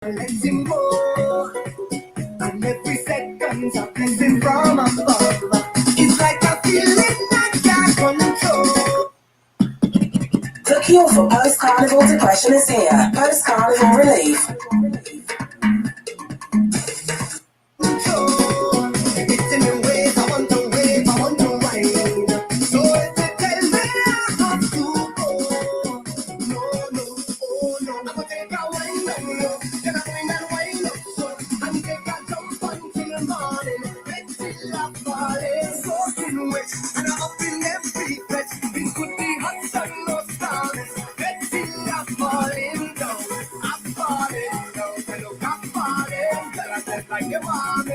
Let's him go. And every second's a blessing from above. It's like a feeling I can't control. The cure for post-carnival depression is here. Post-carnival relief. It's in the ways I want to wave, I want to wine. So if you tell me I have to go, no, oh no, I'm gonna take a wine on you. Then I wine and wine up so, and take a jump until morning. Let's till I'm falling, soaking wet, and I'm up in every bed. It could be hot sun or stormy. Let's till I'm falling down, I'm falling down. I look, I'm falling, tell I said like you want me.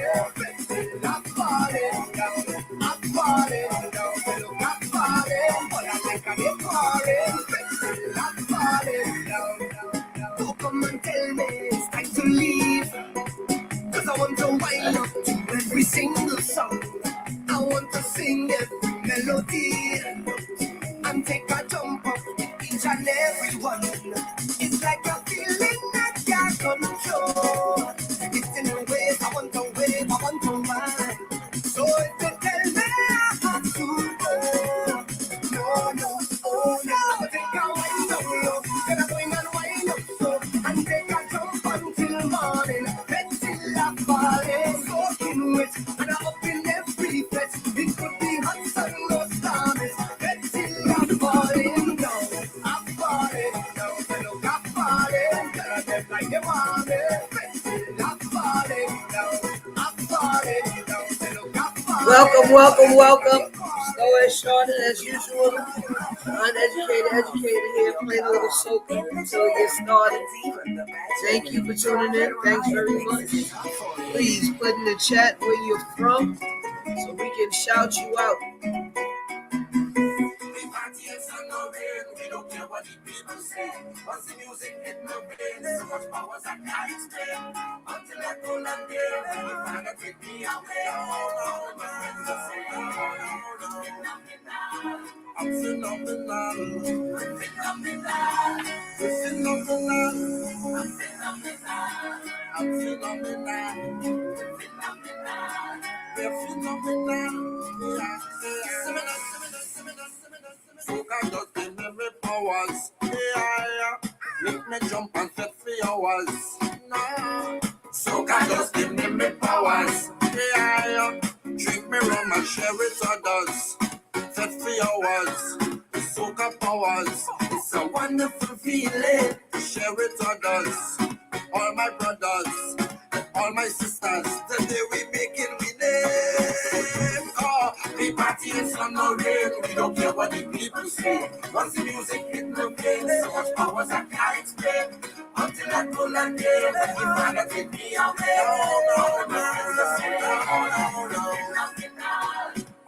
I'm falling down, I'm falling down. I look, I'm falling, but I think I get falling. I'm falling down. Don't come and tell me it's time to leave, 'cause I want to wind up to every single song. I want to sing every melody and take a jump up each and every one. It's like a feeling I can't control. It's in the ways I want to wave, I want to ride. So if you tell me I have to go, no, oh no, I'll take a wind up, yo. Then I'm going and wind up so, and take a jump until morning. Let's till I'm falling, soaking wet, and I'm up in every bed. It could be hot sun or stormy. Let's till I'm falling down, I'm falling down. I look, I'm falling, tell I said like you want me. Let's till I'm falling down, I'm falling down. I look, I'm falling. Welcome. Slow and short as usual. Uneducated, educated here, playing a little soca until it gets started. Thank you for tuning in. Thanks very much. Please put in the chat where you're from so we can shout you out. We don't care what the people say. Once the music hit my brain, so much powers I can't explain. Until I go and there, and you find out take me away. Oh, my friends are saying, I'm phenomenal. Soca just give me powers, yeah. Make me jump and set for hours, no. Soca just give me powers, yeah. Drink me rum and share with others, set for hours. Soca powers, it's a wonderful feeling. Share with others, all my brothers, all my sisters. Today we making we name. Oh, we party in sun or rain. We don't care what the people say. Once the music hit the brain, so much powers I can't explain. Until I go and day, when you find out take me away. Oh no,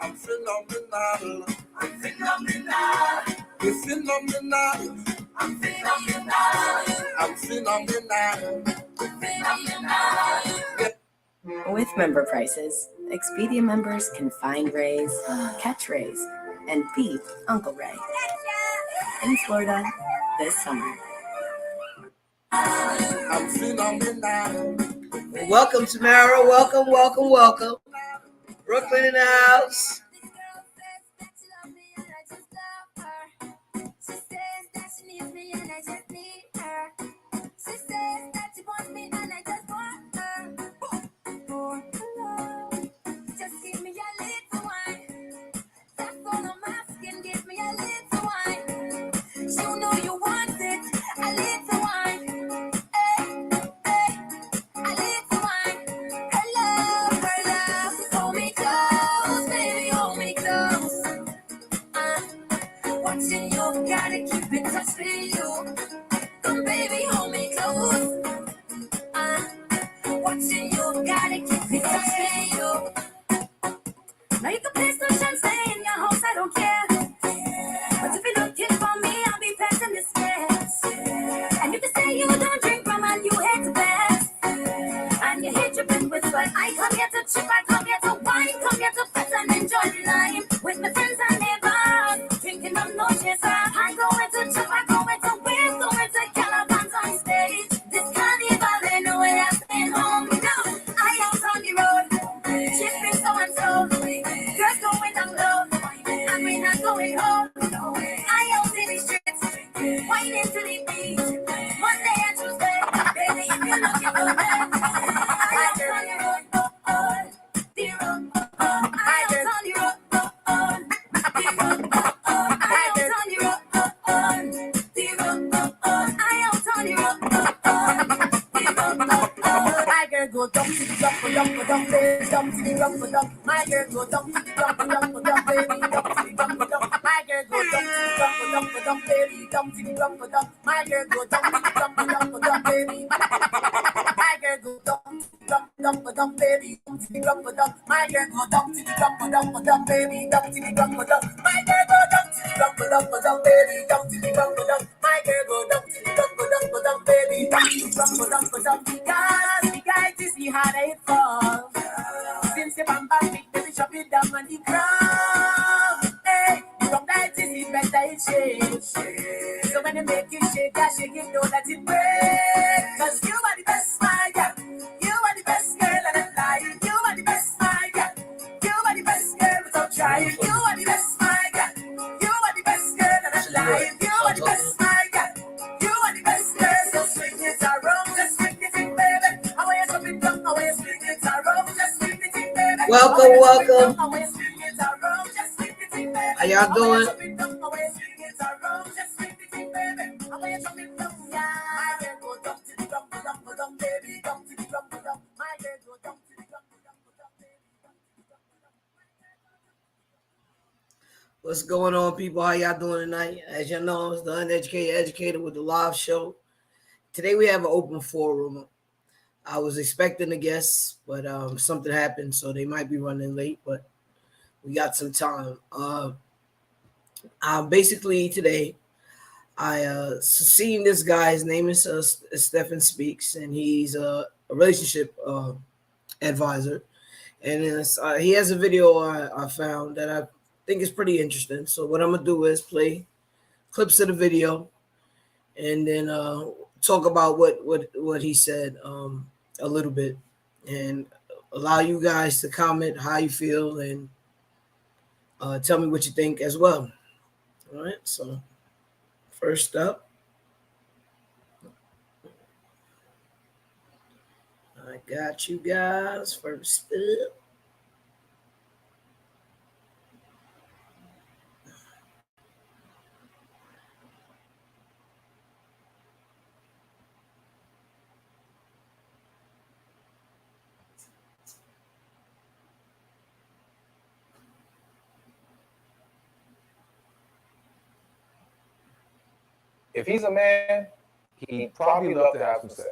I'm phenomenal. With member prices, Expedia members can find Ray's, catch Ray's, and feed Uncle Ray in Florida this summer. I'm phenomenal. Welcome, Tamara. Welcome. Brooklyn in the house. I go into Wales, going to Calaban's on stage. This carnival, they know down to the rumble down. My girl go down to the rumble down, baby, down to the rumble down. My girl go down to the rumble down, baby, down to the rumble down. My girl go down to the rumble down, baby. My girl go down to the rumble down, baby, down to the rumble down. My girl go down to the rumble down, baby, down to the rumble down. My girl go down to the rumble down, baby, down to the rumble down. My girl go down to the rumble down, baby, down to the rumble down. Because the guy to see how they fall. Since the bam bam big baby chop it down on the ground. Hey, from that is it better it shake. So when you make it shake, you know that it breaks. Cause you are the best, my girl. You are the best girl and I'm lying. You are the best, my girl. You are the best girl without trying. You are the best, my girl. You are the best girl and I'm lying. You are the best, my girl. You are the best girl. So swing it around, just swing it in, baby. I want you to be down, I want you to swing it around, just swing it in, baby. Welcome. How y'all doing? What's going on, people? How y'all doing tonight? As you know, it's the Uneducated Educator with the live show. Today we have an open forum. I was expecting a guest, but something happened, so they might be running late, but we got some time. Basically today, I seen this guy. His name is Stephen Speaks, and he's a relationship advisor. And he has a video I found that I think is pretty interesting. So what I'm gonna do is play clips of the video, and then talk about what he said a little bit, and allow you guys to comment how you feel and tell me what you think as well. All right. So first up, I got you guys first up. If he's a man, he'd probably love to have some sex.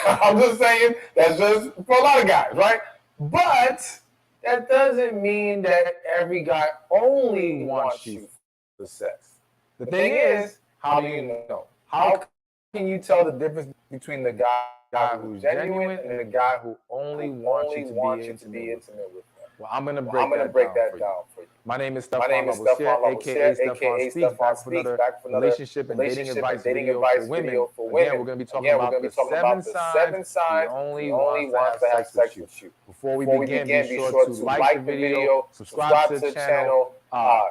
I'm just saying, that's just for a lot of guys, right? But that doesn't mean that every guy only wants you for sex. The thing is, how do you know? How can you tell the difference between the guy who's genuine and the guy who only wants you to be intimate with them? Well, I'm going to break that down for you. My name is Stefan Laboussiere, a.k.a. Stefan Speaks, back for another relationship and dating advice video for women. Again, we're going to be talking about the 7 signs he only wants to have sex with you. Before we begin, be sure to like the video, subscribe to the channel,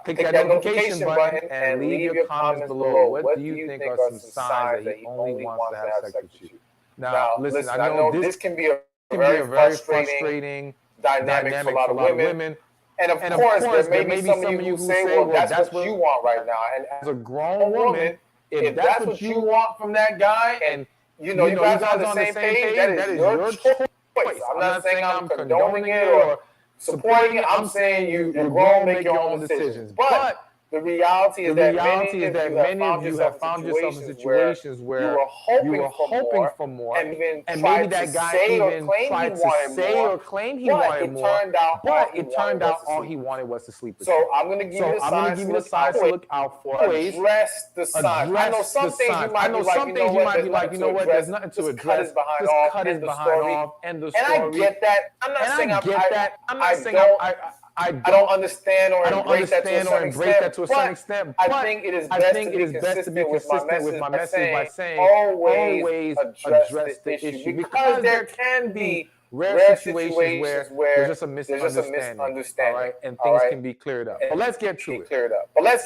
click that notification button, and leave your comments below. What do you think are some signs that he only wants to have sex with you? Now, listen, I know this can be a very frustrating dynamic for a lot of women. And of course, there may be some of you who say, well, that's what you want right now. And as a grown woman, if that's what you want from that guy, and you guys are on the same page, that is your choice. I'm not saying I'm condoning it or supporting it. I'm saying you're grown, make your own decisions. But the reality is that many of you have found yourself in situations where you were hoping for more, and maybe that guy even tried to say or claim he wanted more, but it turned out all he wanted was to sleep with you. So I'm going to give you the signs to look out for. Address the signs. I know some things you might be like, you know what, there's nothing to address. Just cut it behind off, end the story. And I get that. I'm not saying I don't understand or embrace that to a certain extent, but I think it is best to be consistent with my message by saying always address the issue, because there can be rare situations where there's just a misunderstanding, all right, and things can be cleared up. But let's get to it.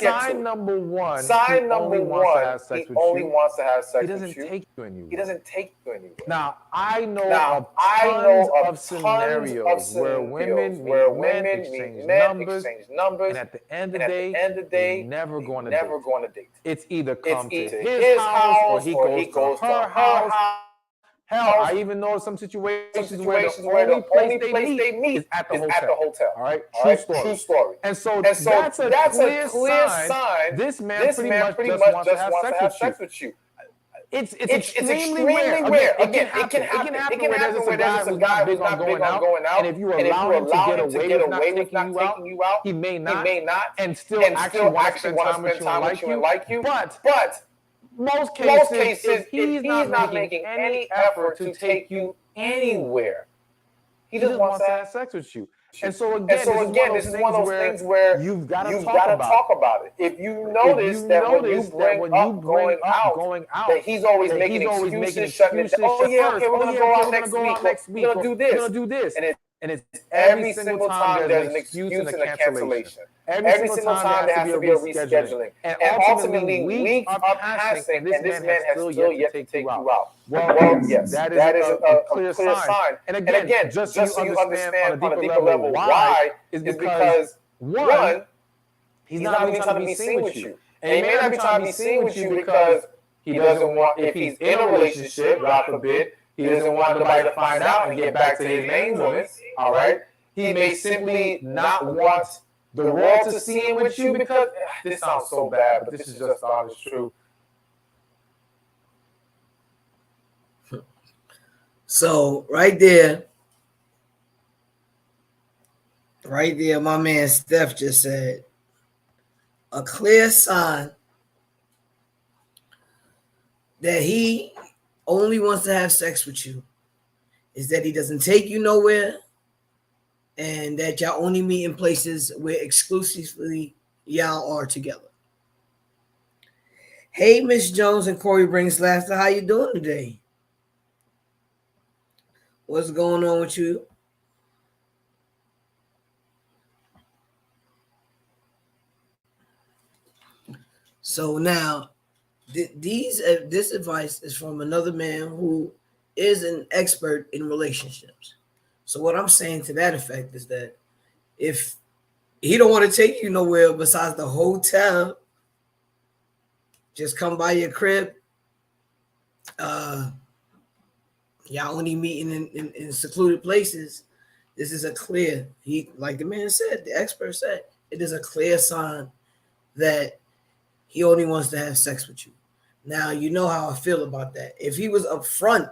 Sign number one, he only wants to have sex with you. He doesn't take you anywhere. Now, I know of tons of scenarios where women meet men, exchange numbers, and at the end of the day, they never go on a date. It's either come to his house or he goes to her house. Hell, I even know some situations where the only place they meet is at the hotel. All right, true story. And so that's a clear sign. This man pretty much just wants to have sex with you. It's extremely rare. Again, it can happen where there's just a guy who's not big on going out, and if you allow him to get away with not taking you out, he may not, and still actually want to spend time with you and like you. But most cases, if he's not making any effort to take you anywhere, he just wants to have sex with you. And so again, this is one of those things where you've got to talk about it. If you notice that when you bring up going out, that he's always making excuses, shutting it down. Oh yeah, okay, we're gonna go out next week. We're gonna do this. And it's every single time there's an excuse and a cancellation. Every single time there has to be a rescheduling. And ultimately, weeks are passing, and this man has still yet to take you out. Well, yes, that is a clear sign. And again, just so you understand on a deeper level why, is because, one, he's not really trying to be seen with you. And he may not be trying to be seen with you because he doesn't want, if he's in a relationship, God forbid, he doesn't want nobody to find out and get back to his main woman, all right? He may simply not want the world to see him with you because, this sounds so bad, but this is just the honest truth. So right there, my man Steph just said, a clear sign that he only wants to have sex with you is that he doesn't take you nowhere, and that y'all only meet in places where exclusively y'all are together. Hey, Miss Jones and Corey Brings Laughter, how you doing today? What's going on with you? So now, this advice is from another man who is an expert in relationships. So what I'm saying to that effect is that if he don't want to take you nowhere besides the hotel, just come by your crib. Y'all only meeting in secluded places. This is a clear, like the man said, the expert said, it is a clear sign that he only wants to have sex with you. Now, you know how I feel about that. If he was upfront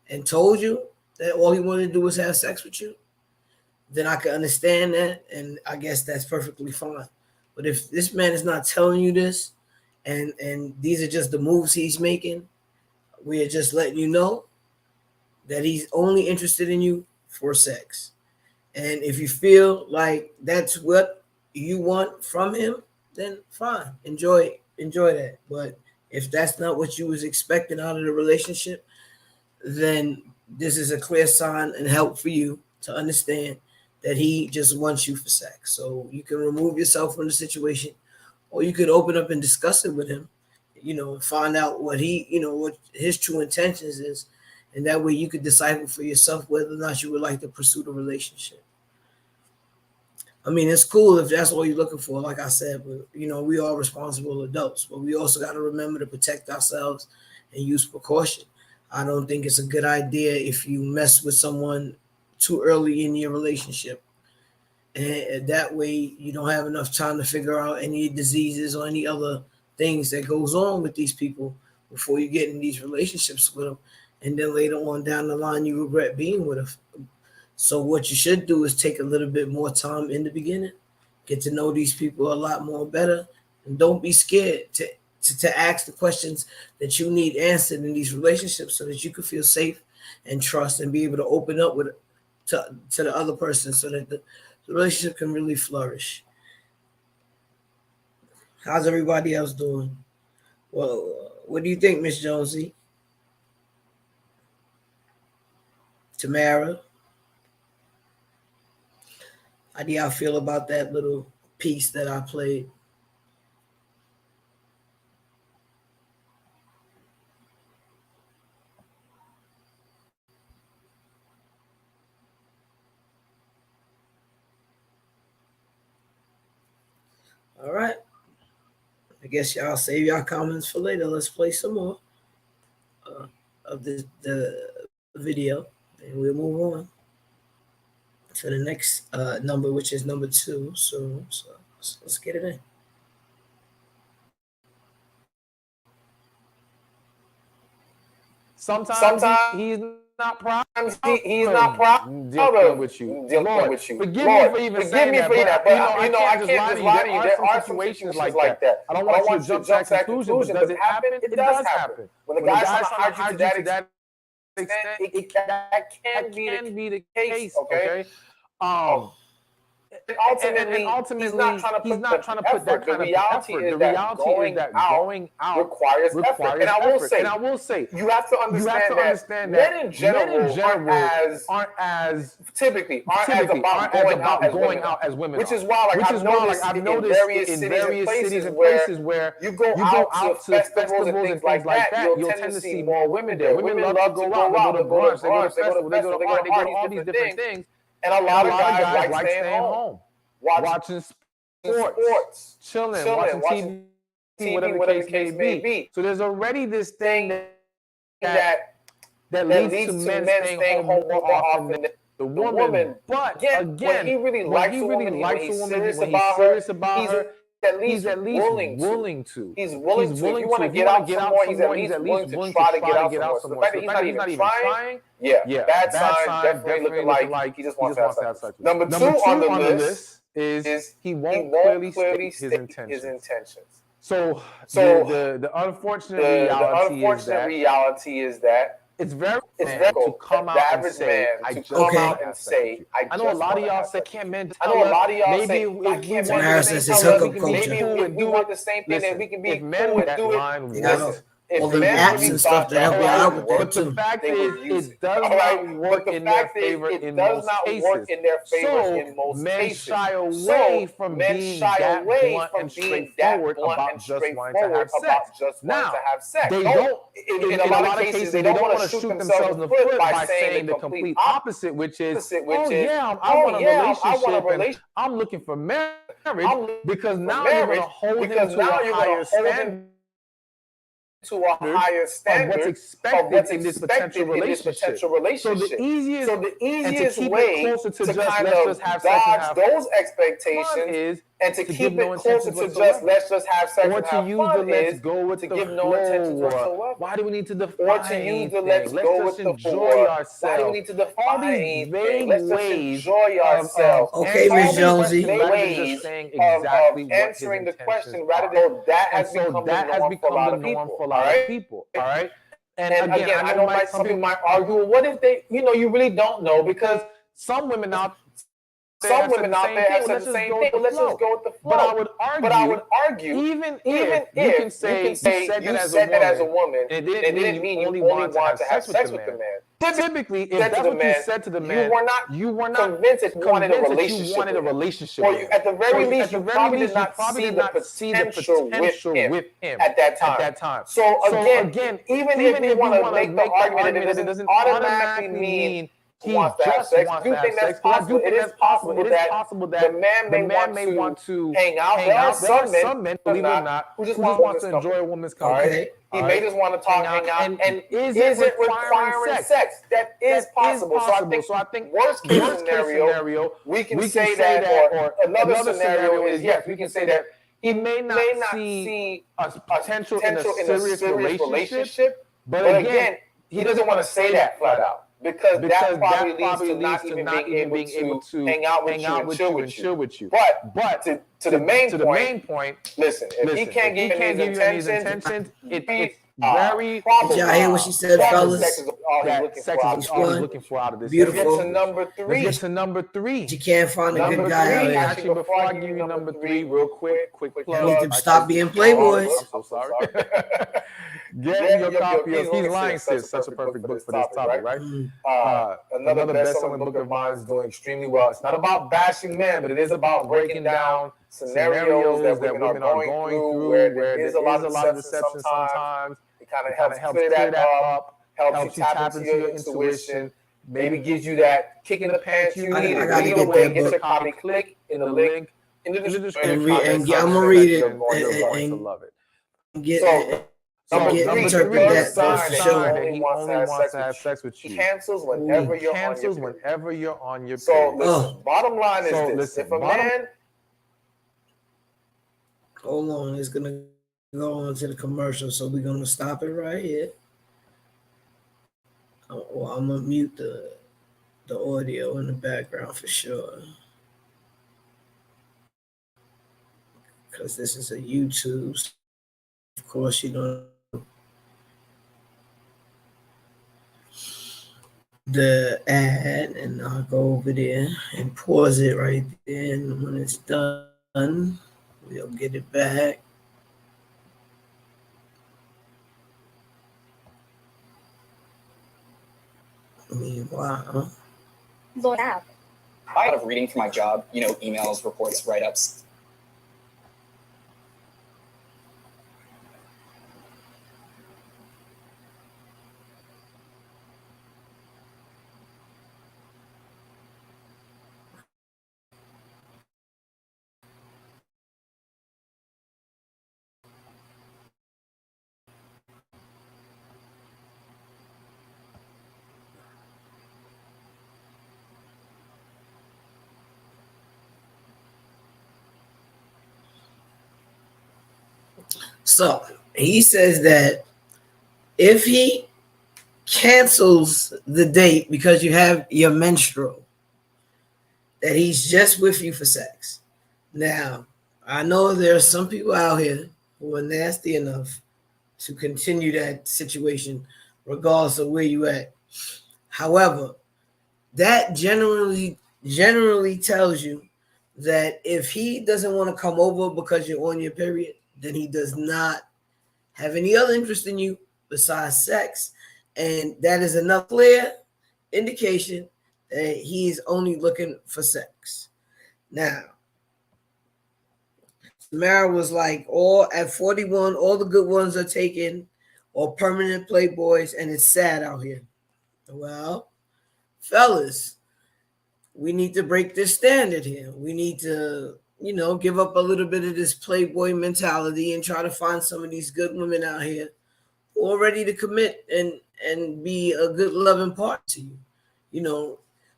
and told you that all he wanted to do was have sex with you, then I can understand that, and I guess that's perfectly fine. But if this man is not telling you this, and these are just the moves he's making, we are just letting you know that he's only interested in you for sex. And if you feel like that's what you want from him, then fine, enjoy that. But if that's not what you was expecting out of the relationship, then this is a clear sign and help for you to understand that he just wants you for sex. So you can remove yourself from the situation, or you could open up and discuss it with him, find out what what his true intentions is. And that way you could decipher for yourself whether or not you would like to pursue the relationship. I mean, it's cool if that's all you're looking for, like I said, but we are responsible adults, but we also got to remember to protect ourselves and use precaution. I don't think it's a good idea if you mess with someone too early in your relationship. And that way you don't have enough time to figure out any diseases or any other things that goes on with these people before you get in these relationships with them. And then later on down the line, you regret being with them. So what you should do is take a little bit more time in the beginning, get to know these people a lot more better, and don't be scared to ask the questions that you need answered in these relationships so that you can feel safe and trust and be able to open up to the other person so that the relationship can really flourish. How's everybody else doing? Well, what do you think, Miss Jonesy? Tamara? How do y'all feel about that little piece that I played? All right. I guess y'all save y'all comments for later. Let's play some more of the video, and we'll move on to the next number, which is number 2. So let's get it in. Sometimes he's not proud. He's not proud dealing with you. Lord, forgive me for even saying that, but I can't just lie to you. There are situations like that. I don't want you to jump to that conclusion, but does it happen? It does happen. When the guy's trying to hide you to that extent, that can be the case. Okay. And ultimately, he's not trying to put that kind of effort. The reality is that going out requires effort. And I will say, you have to understand that men in general aren't as typically about going out as women. Which is why, I've noticed in various cities and places where you go out to festivals and things like that, you'll tend to see more women there. Women love to go out. They go to brunch, they go to festival, they go to art, they go to all these different things. And a lot of guys like staying home, watching sports, chilling, watching TV, whatever the case may be. So there's already this thing that leads to men staying home more often than the woman. But again, when he really likes a woman, when he's serious about her, he's at least willing to. He's willing to. If you want to get out some more, he's at least willing to try to get out some more. So the fact that he's not even trying, bad sign, definitely looking like he just wants to have sex. Number two on the list is he won't clearly state his intentions. So the unfortunate reality is that it's very difficult to come out and say, I just want to have sex. I know a lot of y'all say, can't men tell us? Maybe if we want the same thing, then we can be men would do it. All the apps and stuff that help you out with that but too. The fact is, it does not work in their favor in most cases. So men shy away from being that blunt and straightforward about just wanting to have sex. Now, they don't, in a lot of cases, they don't want to shoot themselves in the foot by saying the complete opposite, which is, oh yeah, I want a relationship, and I'm looking for marriage, because now you're going to hold him to a higher standard. To a higher standard of what's expected in this potential relationship. So the easiest way to kind of dodge those expectations and to keep it closer to just let's just have sex and have fun is to give no intentions whatsoever. Why do we need to define or to use the let's go with the flow? Why do we need to define anything? Let's just enjoy ourselves. Okay, Ms. Jonesy. Ways of answering the question rather than that has become the norm for a lot of people. All right. And again, I know some people might argue, well, what if they, you really don't know, because some women out there have said the same thing. Let's just go with the flow. But I would argue, even if you can say you said that as a woman, it didn't mean you only wanted to have sex with the man. Typically, if that's what you said to the man, you were not convinced that you wanted a relationship. Or at the very least, you probably did not see the potential with him at that time. So again, even if you want to make the argument that it doesn't automatically mean he wants to have sex. I do think that's possible. It is possible that the man may want to hang out. There are some men, believe it or not, who just want to enjoy a woman's company. He may just want to talk, hang out, and is it requiring sex? That is possible. So I think worst case scenario, we can say that, or another scenario is, yes, we can say that he may not see a potential in a serious relationship, but again, he doesn't want to say that flat out. Because that probably leads to not even being able to hang out with you and chill with you. But to the main point, listen, if he can't give you these intentions, it's very probable. Y'all hear what she said, fellas? Sex is all he's looking for out of this. Beautiful. Let's get to number three. You can't find a good guy out here. Actually, before I give you number three, real quick plug. Need to stop being playboys. I'm so sorry. Get your copy of He's Lying Sis, such a perfect book for this topic, right? Another best-selling book of mine is doing extremely well. It's not about bashing men, but it is about breaking down scenarios that women are going through where there is a lot of deception sometimes. It kind of helps clear that up, helps you tap into your intuition, maybe gives you that kick in the pants you need. I gotta get that Get book. your copy, click in the link in the description. And I'm gonna read it and love it. get So Interpret the that, first but sign for that sure. he only wants to have sex with you. Cancels He whenever you're on your cancels period. whenever you're on your So period. listen, bottom line is So this: listen, if a bottom- man, Hold on, it's gonna go on to the commercial, so we're gonna stop it right here. Well, I'm gonna mute the audio in the background for sure, because this is a YouTube. So of course, you know the ad, and I'll go over there and pause it right there. And when it's done, we'll get it back. Meanwhile, Load app. I out of reading for my job, emails, reports, write-ups. so he says that if he cancels the date because you have your menstrual, that he's just with you for sex. Now, I know there are some people out here who are nasty enough to continue that situation regardless of where you at. However, that generally tells you that if he doesn't want to come over because you're on your period, then he does not have any other interest in you besides sex. And that is enough clear indication that he's only looking for sex. Now, Samara was like, all at 41, all the good ones are taken, or permanent playboys, and it's sad out here. Well, fellas, we need to break this standard here. We need to, give up a little bit of this playboy mentality and try to find some of these good women out here who are ready to commit and be a good loving partner to you.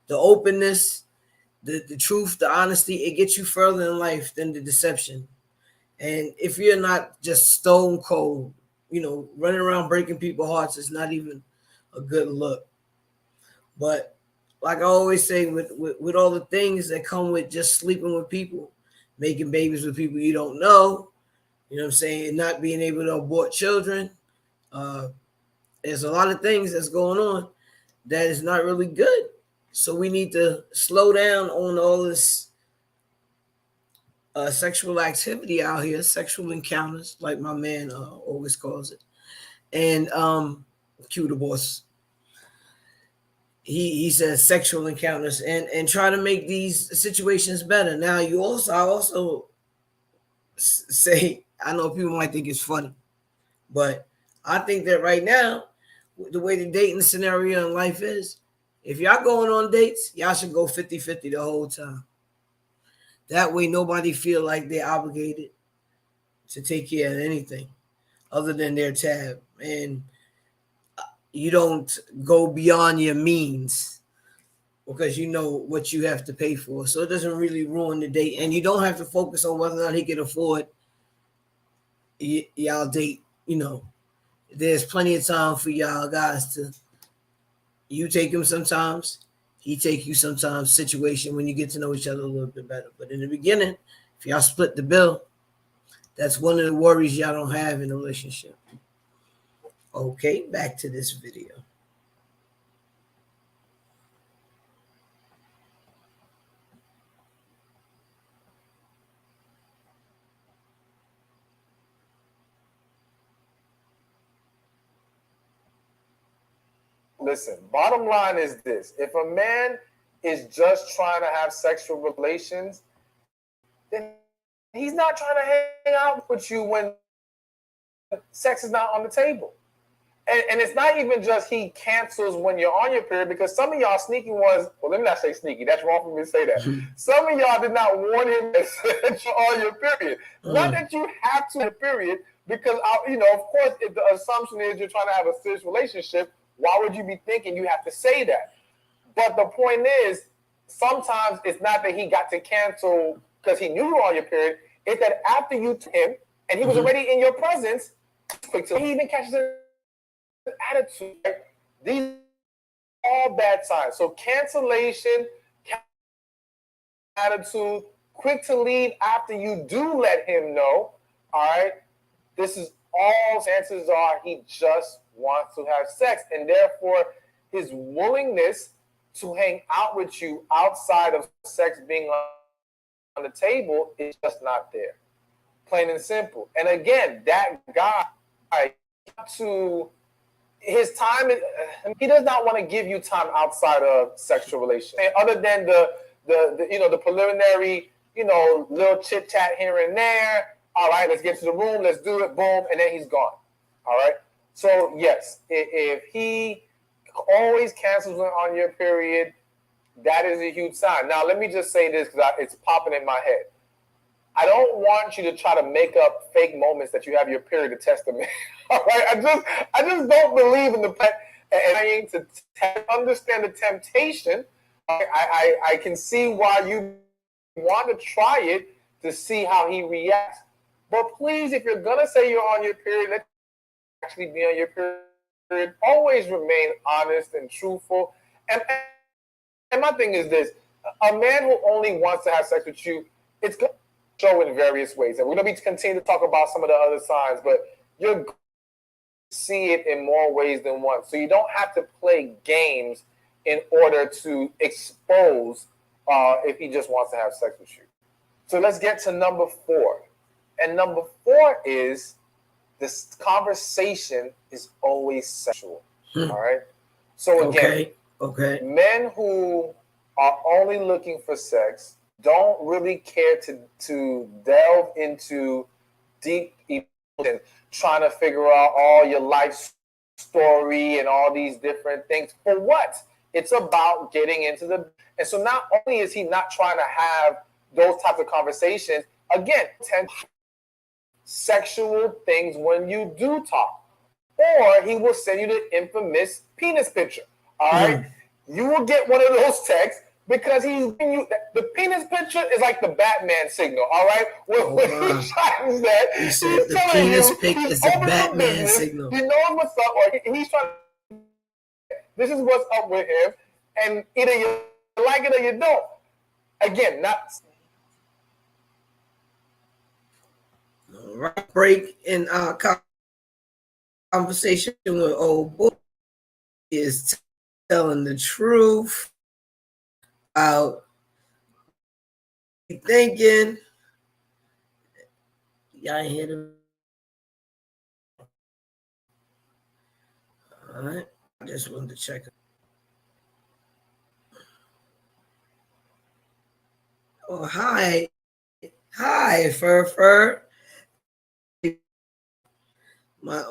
The openness, the truth, the honesty, it gets you further in life than the deception. And if you're not just stone cold, running around breaking people's hearts, is not even a good look. But like I always say, with all the things that come with just sleeping with people, making babies with people you don't know, what I'm saying, not being able to abort children, there's a lot of things that's going on that is not really good. So we need to slow down on all this sexual activity out here, sexual encounters, like my man always calls it. And Q the boss, he says sexual encounters and try to make these situations better. Now I also say, I know people might think it's funny, but I think that right now, the way the dating scenario in life is, if y'all going on dates, y'all should go 50-50 the whole time. That way nobody feel like they're obligated to take care of anything other than their tab. And you don't go beyond your means because you know what you have to pay for. So it doesn't really ruin the date. And you don't have to focus on whether or not he can afford y'all date. There's plenty of time for y'all guys to, you take him sometimes, he take you sometimes, situation when you get to know each other a little bit better. But in the beginning, if y'all split the bill, that's one of the worries y'all don't have in a relationship. Okay, back to this video. Listen, bottom line is this: if a man is just trying to have sexual relations, then he's not trying to hang out with you when sex is not on the table. And it's not even just he cancels when you're on your period, because some of y'all sneaky ones, well, let me not say sneaky, that's wrong for me to say that. Some of y'all did not warn him that you're on your period. Not that you have to on your period, Because, of course, if the assumption is you're trying to have a serious relationship, why would you be thinking you have to say that? But the point is, sometimes it's not that he got to cancel because he knew you were on your period. It's that after you took him and he was already in your presence, he even catches an attitude. Right? These are all bad signs. So cancellation, attitude, quick to leave after you do let him know. All right, this is all chances are he just wants to have sex, and therefore his willingness to hang out with you outside of sex being on the table is just not there. Plain and simple. And again, that guy to his time, he does not want to give you time outside of sexual relations. And other than the preliminary, little chit chat here and there. All right, let's get to the room. Let's do it. Boom, and then he's gone. All right. So yes, if he always cancels on your period, that is a huge sign. Now, let me just say this because it's popping in my head. I don't want you to try to make up fake moments that you have your period to test them in. All right, I just don't believe in the and to understand the temptation. I can see why you want to try it to see how he reacts. But please, if you're gonna say you're on your period, let's actually be on your period. Always remain honest and truthful. And my thing is this: a man who only wants to have sex with you, it's gonna show in various ways. And we're gonna continue to talk about some of the other signs, but you're gonna see it in more ways than one. So you don't have to play games in order to expose if he just wants to have sex with you. So let's get to number 4. And number 4 is this conversation is always sexual. All right. So again, men who are only looking for sex don't really care to delve into deep emotion, trying to figure out all your life story and all these different things. For what? It's about getting into the. And so not only is he not trying to have those types of conversations, again, sexual things when you do talk. Or he will send you the infamous penis picture. All right? You will get one of those texts because the penis picture is like the Batman signal. All right? When he tries that, he's the telling penis you pic is the Batman signal. He knows what's up, or he's trying to. This is what's up with him, and either you like it or you don't. Again, not. Right break in our conversation with old boy is telling the truth about thinking. Y'all ain't hear them. All right, I just wanted to check it. Oh, hi, Fur. My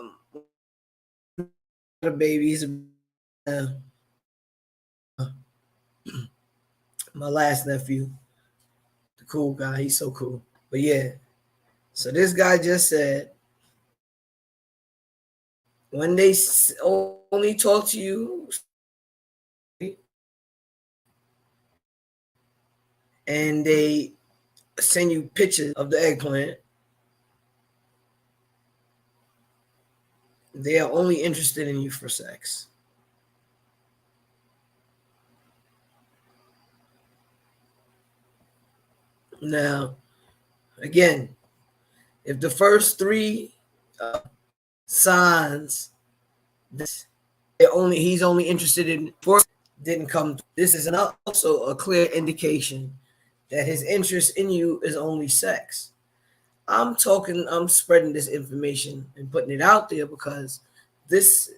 babies, my last nephew, the cool guy. He's so cool. But yeah, so this guy just said when they only talk to you and they send you pictures of the eggplant, they are only interested in you for sex. Now, again, if the first 3 signs that he's only interested in didn't come, this is also a clear indication that his interest in you is only sex. I'm spreading this information and putting it out there because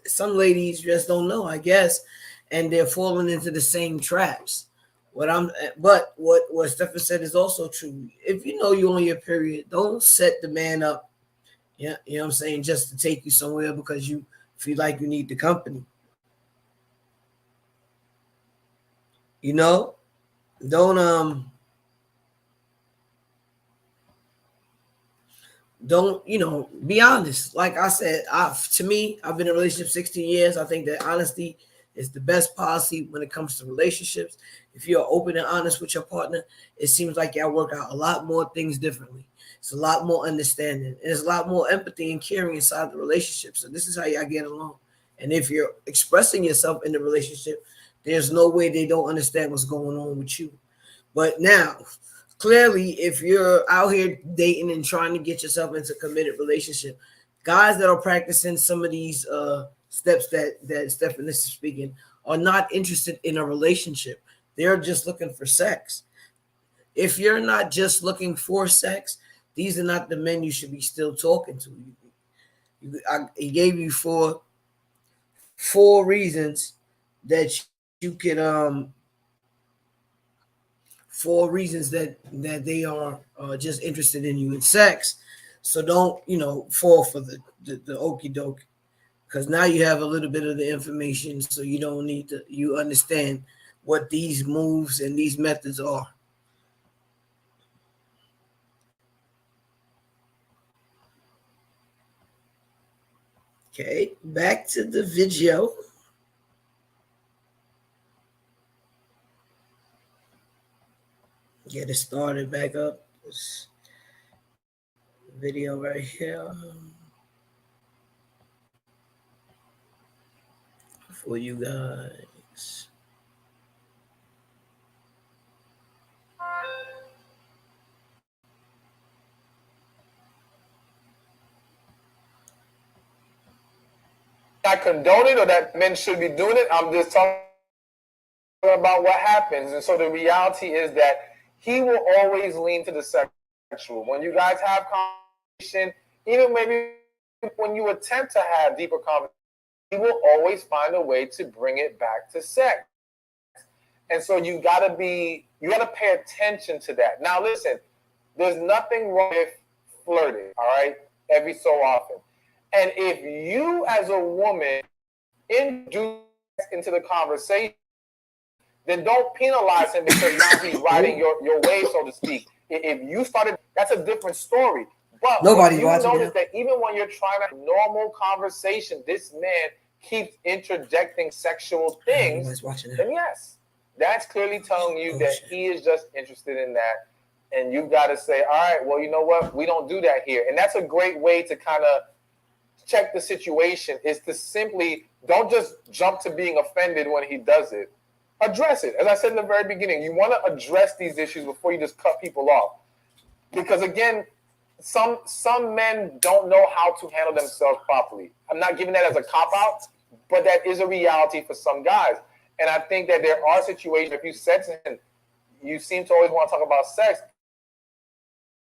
some ladies just don't know, I guess, and they're falling into the same traps. But what Stephen said is also true. If you know you're on your period, don't set the man up, you know what I'm saying, just to take you somewhere because you feel like you need the company. Don't don't, be honest. Like I said, to me, I've been in a relationship 16 years. I think that honesty is the best policy when it comes to relationships. If you're open and honest with your partner, it seems like y'all work out a lot more things differently. It's a lot more understanding. And there's a lot more empathy and caring inside the relationship. So this is how y'all get along. And if you're expressing yourself in the relationship, there's no way they don't understand what's going on with you. But now, clearly, if you're out here dating and trying to get yourself into a committed relationship, guys that are practicing some of these steps that Stephan is speaking are not interested in a relationship. They're just looking for sex. If you're not just looking for sex, these are not the men you should be still talking to. He gave you four reasons that you could four reasons that they are just interested in you in sex. So don't fall for the okey doke, because now you have a little bit of the information, so you don't need to. You understand what these moves and these methods are. Okay, back to the video. Get it started back up. This video right here for you guys. I condone it or that men should be doing it. I'm just talking about what happens. And so the reality is that he will always lean to the sexual. When you guys have conversation, even maybe when you attempt to have deeper conversation, he will always find a way to bring it back to sex. And so you gotta pay attention to that. Now listen, there's nothing wrong with flirting, all right, every so often. And if you as a woman introduce into the conversation, then don't penalize him because now he's riding your wave, so to speak. If you started, that's a different story. But Nobody's you watching notice that even when you're trying to have normal conversation, this man keeps interjecting sexual things, then yes, that's clearly telling you that he is just interested in that. And you got to say, all right, well, you know what? We don't do that here. And that's a great way to kind of check the situation, is to simply don't just jump to being offended when he does it. Address it. As I said in the very beginning, you want to address these issues before you just cut people off. Because again, some men don't know how to handle themselves properly. I'm not giving that as a cop-out, but that is a reality for some guys. And I think that there are situations, if you said to him, you seem to always want to talk about sex.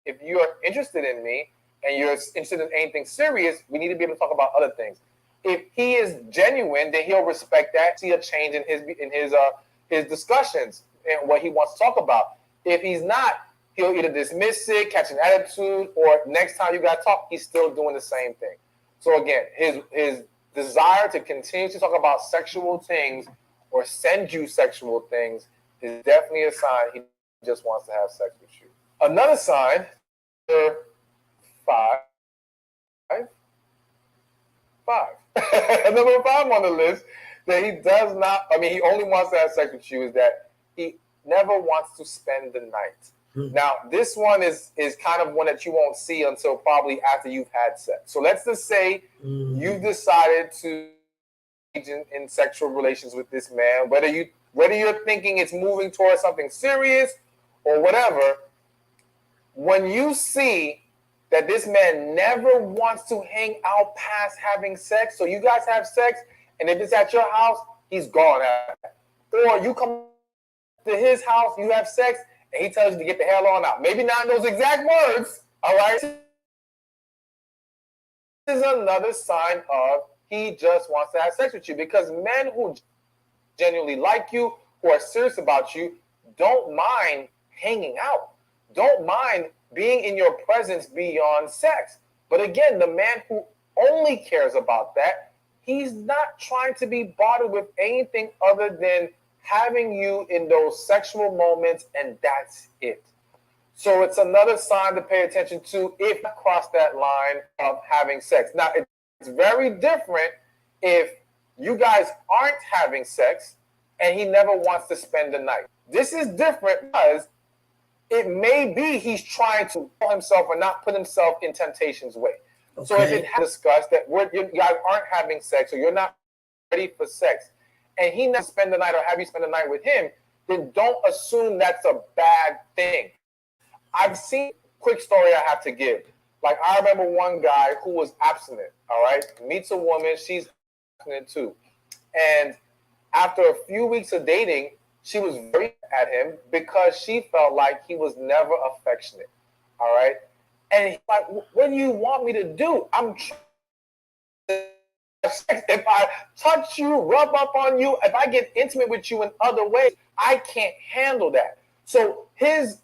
If you're interested in me and you're interested in anything serious, we need to be able to talk about other things. If he is genuine, then he'll respect that, see a change in his discussions and what he wants to talk about. If he's not, he'll either dismiss it, catch an attitude, or next time you got to talk, he's still doing the same thing. So again, his desire to continue to talk about sexual things or send you sexual things is definitely a sign he just wants to have sex with you. Another sign, five. Number 5 on the list that he does not, he only wants to have sex with you, is that he never wants to spend the night. Now, this one is kind of one that you won't see until probably after you've had sex. So let's just say you've decided to engage in sexual relations with this man, whether you're thinking it's moving towards something serious or whatever. When you see that this man never wants to hang out past having sex, so you guys have sex, and if it's at your house, he's gone at it. Or you come to his house, you have sex, and he tells you to get the hell on out. Maybe not in those exact words, all right? This is another sign of he just wants to have sex with you, because men who genuinely like you, who are serious about you, don't mind hanging out, don't mind being in your presence beyond sex. But again, the man who only cares about that, he's not trying to be bothered with anything other than having you in those sexual moments, and that's it. So it's another sign to pay attention to if you cross that line of having sex. Now, it's very different if you guys aren't having sex and he never wants to spend the night. This is different because it may be he's trying to pull himself or not put himself in temptation's way. Okay. So if it has discussed that you guys aren't having sex or you're not ready for sex and he never spend the night or have you spend the night with him, then don't assume that's a bad thing. I've seen, quick story I have to give. Like, I remember one guy who was abstinent, all right? Meets a woman, she's abstinent too. And after a few weeks of dating, she was very at him because she felt like he was never affectionate, all right? And he's like, what do you want me to do? I'm trying. If I touch you, rub up on you, if I get intimate with you in other ways, I can't handle that. So his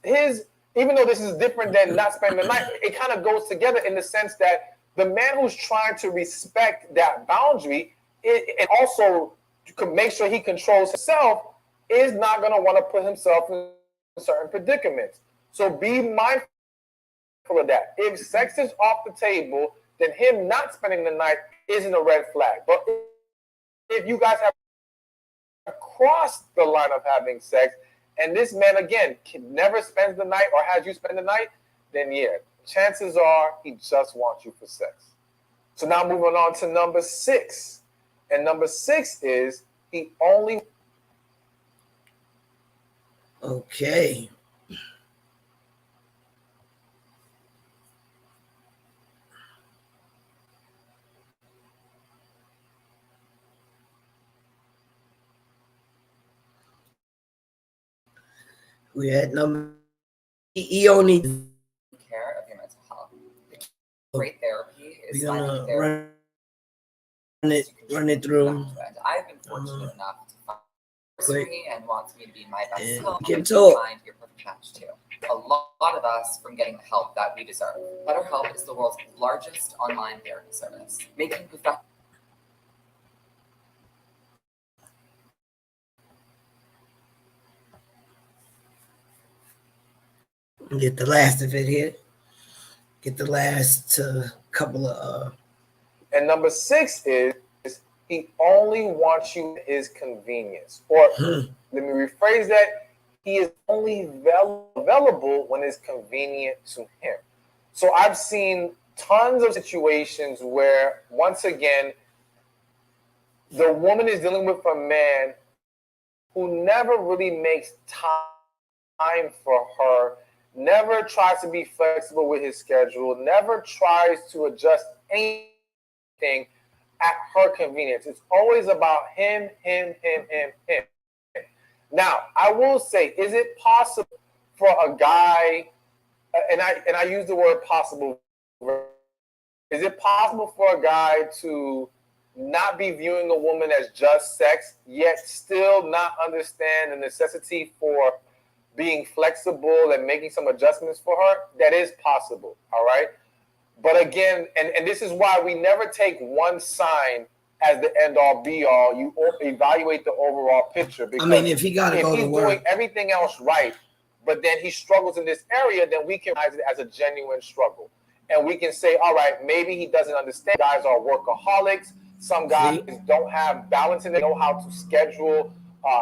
even though this is different than not spending the night, it kind of goes together in the sense that the man who's trying to respect that boundary and also make sure he controls himself is not going to want to put himself in certain predicaments. So be mindful of that. If sex is off the table, then him not spending the night isn't a red flag. But if you guys have crossed the line of having sex, and this man, again, never spends the night or has you spend the night, then yeah, chances are he just wants you for sex. So now moving on to number 6. And number 6 is he only... Okay. We had number. He only care of your mental health. Great therapy is we're gonna finding therapy. run it through. I've been fortunate enough to find me and wants me to be my best self. Get And to find your perfect match too. A lot of us from getting the help that we deserve. BetterHelp is the world's largest online therapy service, making professional. Get the last of it here. Get the last couple of. And number 6 is he only wants you at his convenience. Or let me rephrase that. He is only available when it's convenient to him. So I've seen tons of situations where, once again, the woman is dealing with a man who never really makes time for her, never tries to be flexible with his schedule, never tries to adjust anything at her convenience. It's always about him. Now, I will say, is it possible for a guy, and I use the word possible, is it possible for a guy to not be viewing a woman as just sex, yet still not understand the necessity for being flexible and making some adjustments for her? That is possible, all right? But again, and this is why we never take one sign as the end-all, be-all. You evaluate the overall picture. Because if he got to go to he's work, doing everything else right, but then he struggles in this area, then we can recognize it as a genuine struggle. And we can say, all right, maybe he doesn't understand. Guys are workaholics. Some guys don't have balance in it, know how to schedule,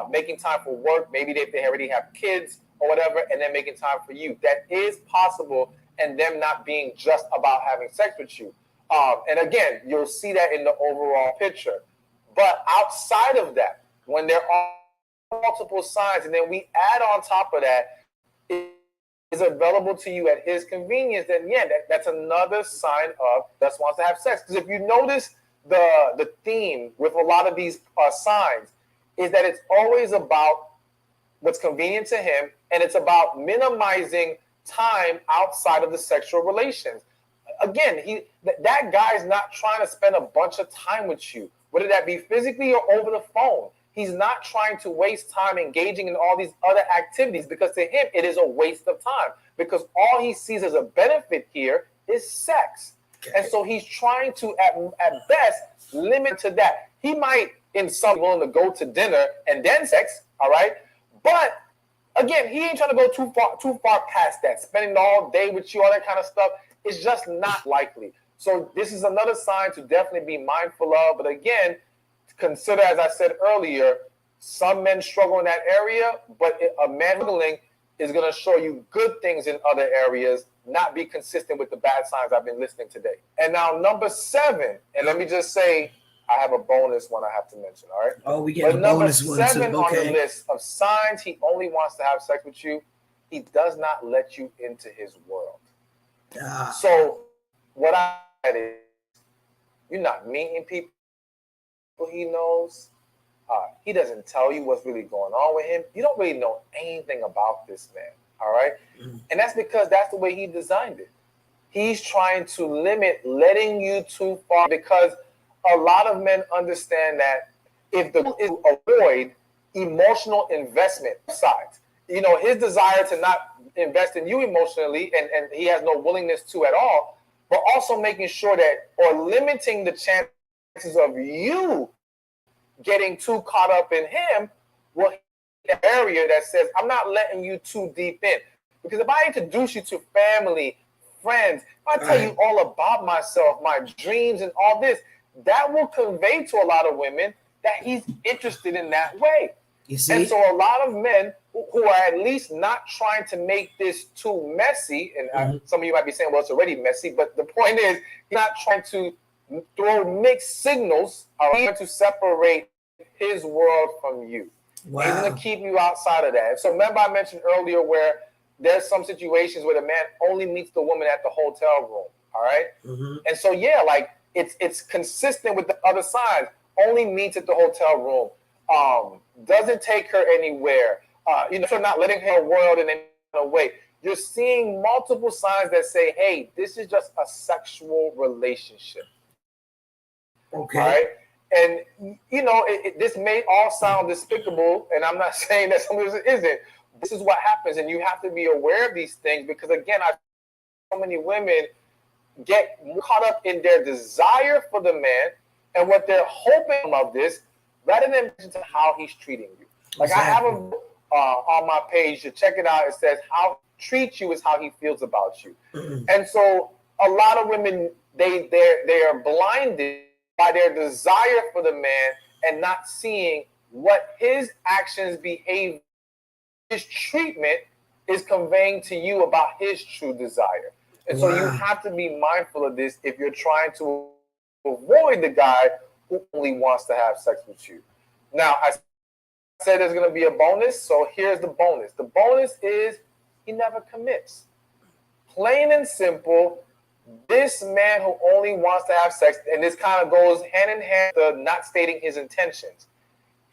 making time for work. Maybe they already have kids or whatever, and then making time for you. That is possible, and them not being just about having sex with you. And again, you'll see that in the overall picture. But outside of that, when there are multiple signs, and then we add on top of that, it is available to you at his convenience, then yeah, that's another sign of just wants to have sex. Because if you notice the theme with a lot of these signs is that it's always about what's convenient to him, and it's about minimizing time outside of the sexual relations. Again, that guy's not trying to spend a bunch of time with you, whether that be physically or over the phone. He's not trying to waste time engaging in all these other activities, because to him it is a waste of time, because all he sees as a benefit here is sex. And so he's trying to, at best, limit to that. He might, in some, willing to go to dinner and then sex, all right? But Again, he ain't trying to go too far past that. Spending all day with you, all that kind of stuff, is just not likely. So this is another sign to definitely be mindful of. But again, consider, as I said earlier, some men struggle in that area, but a man struggling is going to show you good things in other areas, not be consistent with the bad signs I've been listing today. And now number 7, and let me just say, I have a bonus one I have to mention, all right? Oh, we get a bonus one too. Number 7 on the list of signs he only wants to have sex with you, he does not let you into his world. So what I said is, you're not meeting people he knows. He doesn't tell you what's really going on with him. You don't really know anything about this man, all right? And that's because that's the way he designed it. He's trying to limit letting you too far, because a lot of men understand that if the goal is to avoid emotional investment sides, you know, his desire to not invest in you emotionally, and he has no willingness to at all, but also making sure that, or limiting the chances of you getting too caught up in him, will hit the area that says, I'm not letting you too deep in. Because if I introduce you to family, friends, if I tell you all about myself, my dreams and all this, that will convey to a lot of women that he's interested in that way. You see? And so a lot of men who are at least not trying to make this too messy, and some of you might be saying, well, it's already messy, but the point is, he's not trying to throw mixed signals, trying to separate his world from you. Wow. He's going to keep you outside of that. So remember I mentioned earlier where there's some situations where the man only meets the woman at the hotel room, all right? And so, yeah, like, it's consistent with the other signs. Only meets at the hotel room. Doesn't take her anywhere. So not letting her world in any way. You're seeing multiple signs that say, hey, this is just a sexual relationship. Okay. All right? And, you know, this may all sound despicable, and I'm not saying that some of this isn't. This is what happens, and you have to be aware of these things, because, again, so many women get caught up in their desire for the man and what they're hoping of this, rather than to how he's treating you. Like, exactly. I have a on my page, to check it out. It says, how he treats you is how he feels about you. And so a lot of women, they are blinded by their desire for the man and not seeing what his actions, behavior, his treatment is conveying to you about his true desire. And so you have to be mindful of this if you're trying to avoid the guy who only wants to have sex with you. Now, I said there's going to be a bonus, so here's the bonus. The bonus is he never commits. Plain and simple, this man who only wants to have sex, and this kind of goes hand in hand with not stating his intentions.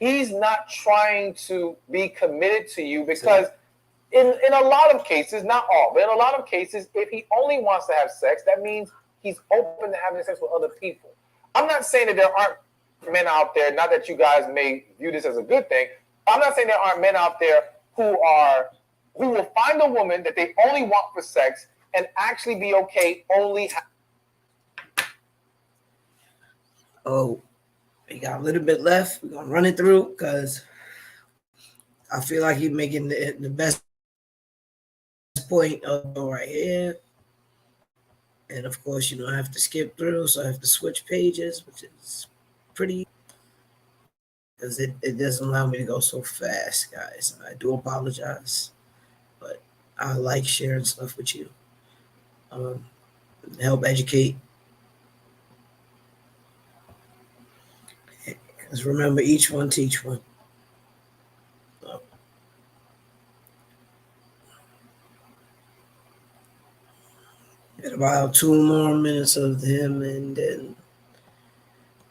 He's not trying to be committed to you, because in a lot of cases, not all, but in a lot of cases, if he only wants to have sex, that means he's open to having sex with other people. I'm not saying that there aren't men out there, not that you guys may view this as a good thing. I'm not saying there aren't men out there who will find a woman that they only want for sex and actually be okay only. We got a little bit left. We're going to run it through, because I feel like he's making the best point of right here. And of course, you know, I have to skip through, so I have to switch pages, which is pretty, because it doesn't allow me to go so fast, guys. I do apologize, but I like sharing stuff with you. Help educate. Because remember, each one teach one. Got about 2 more minutes of him, and then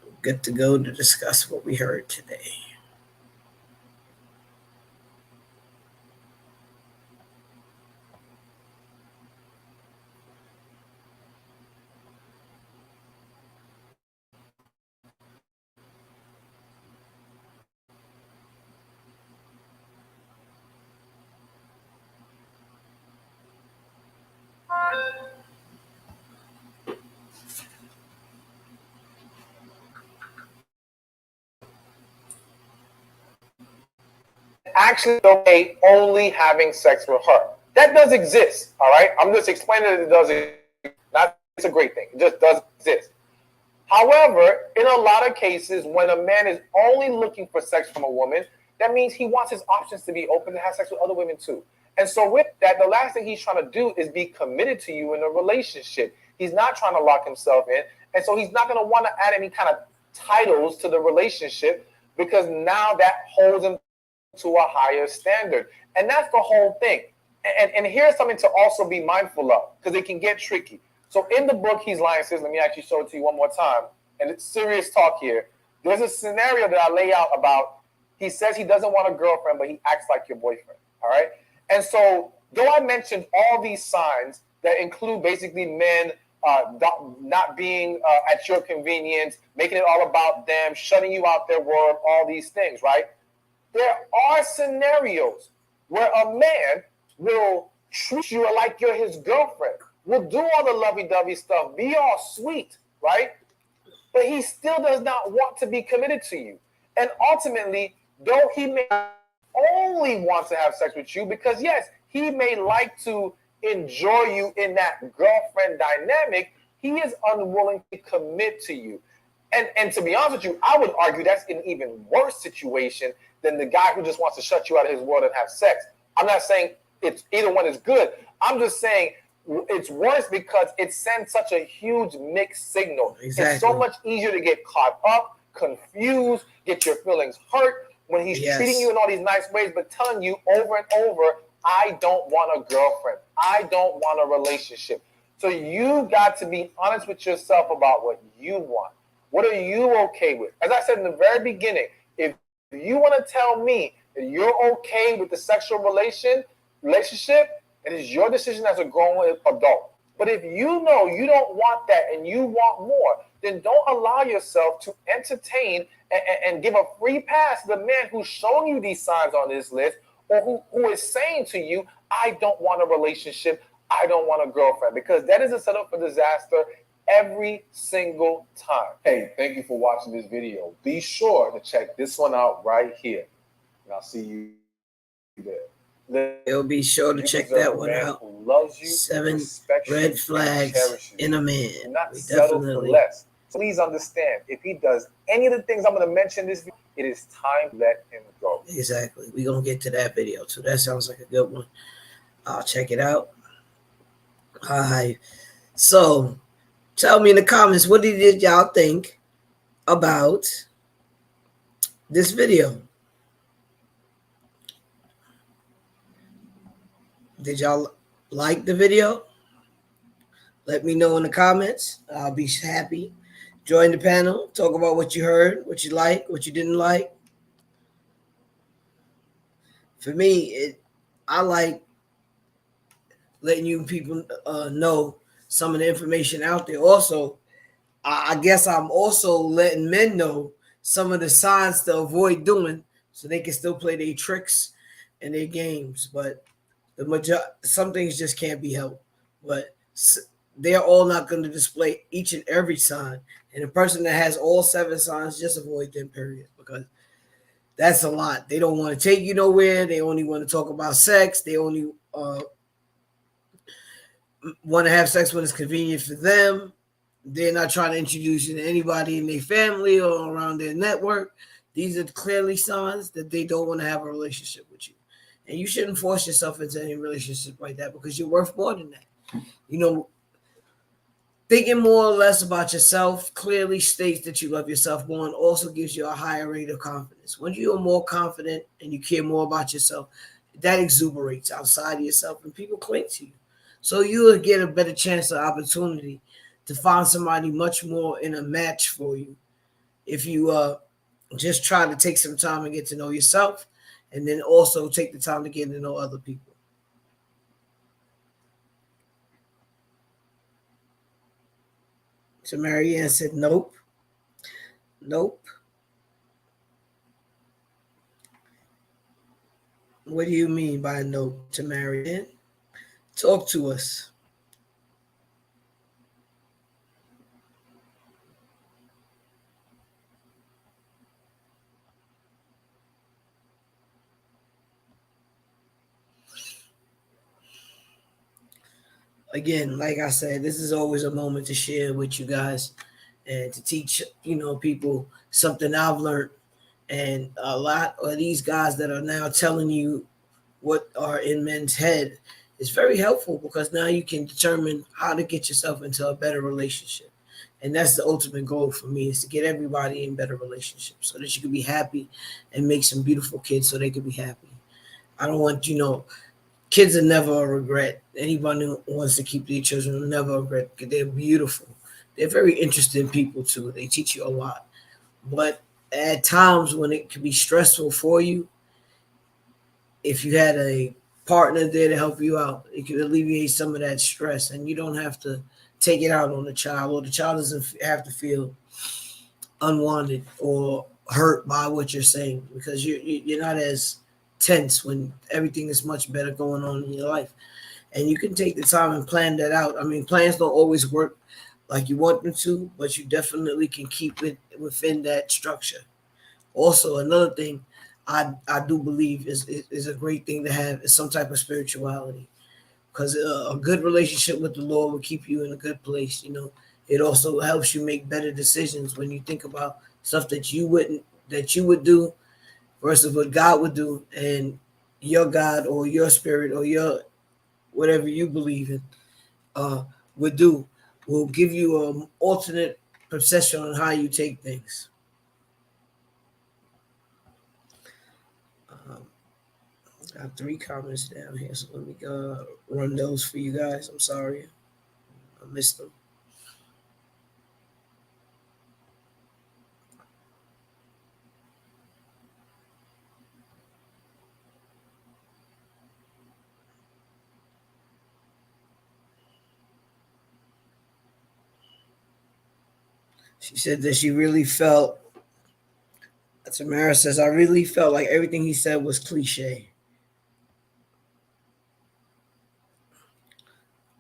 we'll get to go to discuss what we heard today. actually okay only having sex with her. That does exist, all right? I'm just explaining that it does exist. Not it's a great thing. It just does exist. However, in a lot of cases, when a man is only looking for sex from a woman, that means he wants his options to be open to have sex with other women too. And so, with that, the last thing he's trying to do is be committed to you in a relationship. He's not trying to lock himself in. And so, he's not going to want to add any kind of titles to the relationship because now that holds him to a higher standard. And that's the whole thing. And here's something to also be mindful of because it can get tricky. So in the book, He's Lying Says, let me actually show it to you one more time. And it's serious talk here. There's a scenario that I lay out about he says he doesn't want a girlfriend, but he acts like your boyfriend. All right. And so though I mentioned all these signs that include basically men not being at your convenience, making it all about them, shutting you out their world, all these things, right? There are scenarios where a man will treat you like you're his girlfriend, will do all the lovey-dovey stuff, be all sweet, right? But he still does not want to be committed to you. And ultimately, though he may only want to have sex with you, because yes, he may like to enjoy you in that girlfriend dynamic, he is unwilling to commit to you. And to be honest with you, I would argue that's an even worse situation than the guy who just wants to shut you out of his world and have sex. I'm not saying it's either one is good. I'm just saying it's worse because it sends such a huge mixed signal. Exactly. It's so much easier to get caught up, confused, get your feelings hurt when he's treating you in all these nice ways, but telling you over and over, I don't want a girlfriend. I don't want a relationship. So you got to be honest with yourself about what you want. What are you okay with? As I said in the very beginning, if you want to tell me that you're okay with the sexual relationship, it is your decision as a grown adult. But if you know you don't want that and you want more, then don't allow yourself to entertain and give a free pass to the man who's showing you these signs on this list or who is saying to you, I don't want a relationship, I don't want a girlfriend, because that is a setup for disaster every single time. Hey, thank you for watching this video. Be sure to check this one out right here. And I'll see you there. It'll be sure to check that one out. Loves you, 7 red flags in a man. Not We settle for definitely. less. Please understand, if he does any of the things I'm going to mention in this video, it is time to let him go. Exactly. We're going to get to that video too. That sounds like a good one. I'll check it out. All right. So tell me in the comments, what did y'all think about this video? Did y'all like the video? Let me know in the comments. I'll be happy. Join the panel. Talk about what you heard, what you like, what you didn't like. For me, I like letting you people know some of the information out there. Also, I guess I'm also letting men know some of the signs to avoid doing so they can still play their tricks and their games. But some things just can't be helped. But they're all not going to display each and every sign. And a person that has all 7 signs, just avoid them, period. Because that's a lot. They don't want to take you nowhere. They only want to talk about sex. They only want to have sex when it's convenient for them. They're not trying to introduce you to anybody in their family or around their network. These are clearly signs that they don't want to have a relationship with you. And you shouldn't force yourself into any relationship like that because you're worth more than that. You know, thinking more or less about yourself clearly states that you love yourself more and also gives you a higher rate of confidence. When you are more confident and you care more about yourself, that exuberates outside of yourself and people cling to you. So you will get a better chance of opportunity to find somebody much more in a match for you if you just try to take some time and get to know yourself and then also take the time to get to know other people. So Marianne said, nope. Nope. What do you mean by nope to Marianne? Talk to us. again, like I said, this is always a moment to share with you guys and to teach, people something I've learned. And a lot of these guys that are now telling you what are in men's head is very helpful, because now you can determine how to get yourself into a better relationship. And that's the ultimate goal for me, is to get everybody in better relationships so that you can be happy and make some beautiful kids so they can be happy. I don't want, kids are never a regret. Anybody who wants to keep their children will never regret, because they're beautiful. They're very interesting people too. They teach you a lot. But at times when it can be stressful for you, if you had a partner there to help you out, it could alleviate some of that stress, and you don't have to take it out on the child, or the child doesn't have to feel unwanted or hurt by what you're saying, because you're not as tense when everything is much better going on in your life. And you can take the time and plan that out. I mean, plans don't always work like you want them to, but you definitely can keep it within that structure. Also, another thing I do believe is a great thing to have is some type of spirituality, because a good relationship with the Lord will keep you in a good place. It also helps you make better decisions when you think about stuff that you would do versus what God would do, and your God or your spirit or your whatever you believe in uh, would do, will give you an alternate perception on how you take things. Um, I have three comments down here, so let me run those for you guys. I'm sorry, I missed them. She said that she really felt. Tamara says, I really felt like everything he said was cliche.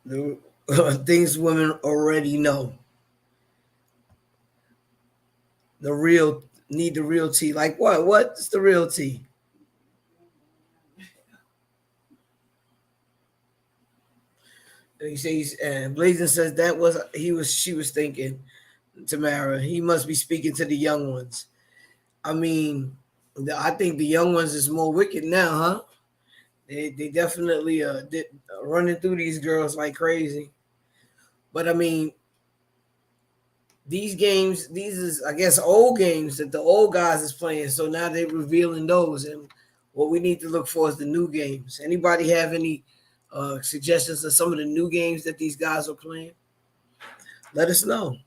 The things women already know. The real need the real tea. Like what? What's the real tea? He says, and Blazing says that was she was thinking. Tamara, he must be speaking to the young ones. I mean, I think the young ones is more wicked now, huh? They definitely running through these girls like crazy. But I mean, these games, these is I guess old games that the old guys is playing. So now they're revealing those, and what we need to look for is the new games. Anybody have any suggestions of some of the new games that these guys are playing? Let us know.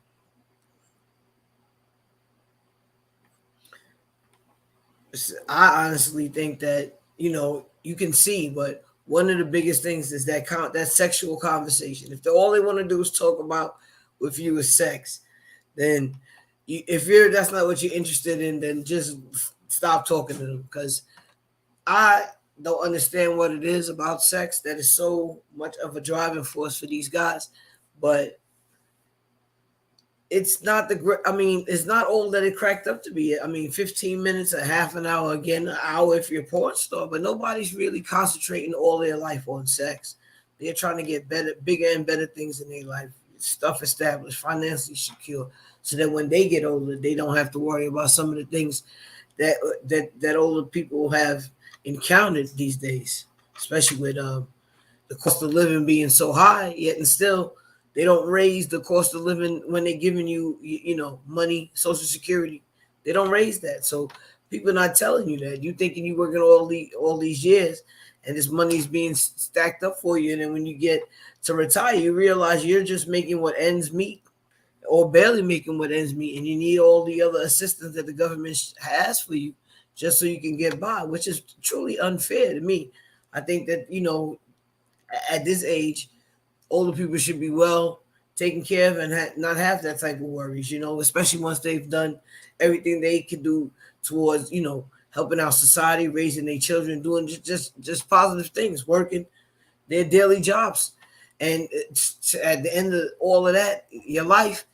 I honestly think that you can see, but one of the biggest things is that sexual conversation. If all they want to do is talk about with you is sex, then if that's not what you're interested in, then just stop talking to them, because I don't understand what it is about sex that is so much of a driving force for these guys, but it's not it's not all that it cracked up to be. I mean, 15 minutes, a half an hour, again, an hour if you're a porn star, but nobody's really concentrating all their life on sex. They're trying to get better, bigger and better things in their life, stuff established, financially secure, so that when they get older, they don't have to worry about some of the things that older people have encountered these days, especially with the cost of living being so high, yet and still they don't raise the cost of living when they're giving you, money, Social Security. They don't raise that. So people are not telling you that. You thinking you working all these years, and this money is being stacked up for you, and then when you get to retire, you realize you're just making what ends meet, or barely making what ends meet, and you need all the other assistance that the government has for you just so you can get by, which is truly unfair to me. I think that at this age, older people should be well taken care of and not have that type of worries, especially once they've done everything they can do towards, helping our society, raising their children, doing just positive things, working their daily jobs. And at the end of all of that, your life,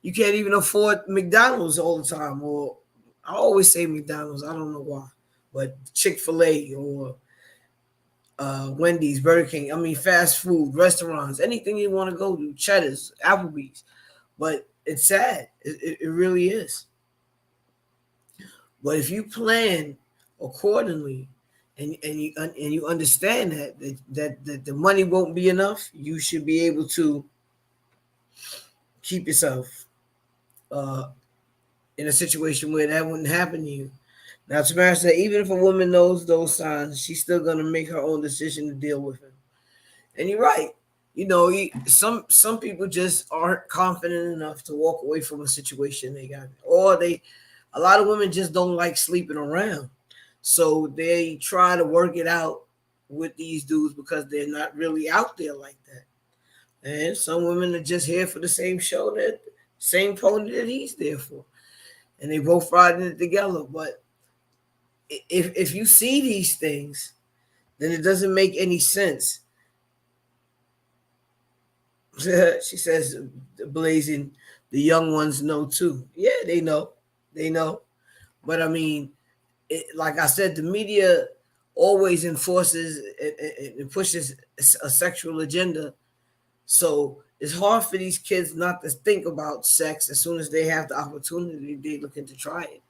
you can't even afford McDonald's all the time. Or I always say McDonald's, I don't know why, but Chick-fil-A or Wendy's, Burger King. I mean, fast food restaurants, anything you want to go to, Cheddar's, Applebee's. But it's sad. It really is. But if you plan accordingly, and you understand that the money won't be enough, you should be able to keep yourself uh, in a situation where that wouldn't happen to you. Now, Tamara said, even if a woman knows those signs, she's still gonna make her own decision to deal with him. And you're right. You know, some people just aren't confident enough to walk away from a situation they got, or a lot of women just don't like sleeping around, so they try to work it out with these dudes because they're not really out there like that. And some women are just here for the same show, that same pony that he's there for, and they both riding it together. But if you see these things, then it doesn't make any sense. She says, blazing, the young ones know too. Yeah, they know. But I mean, like I said, the media always enforces and pushes a sexual agenda. So it's hard for these kids not to think about sex as soon as they have the opportunity. They're looking to try it.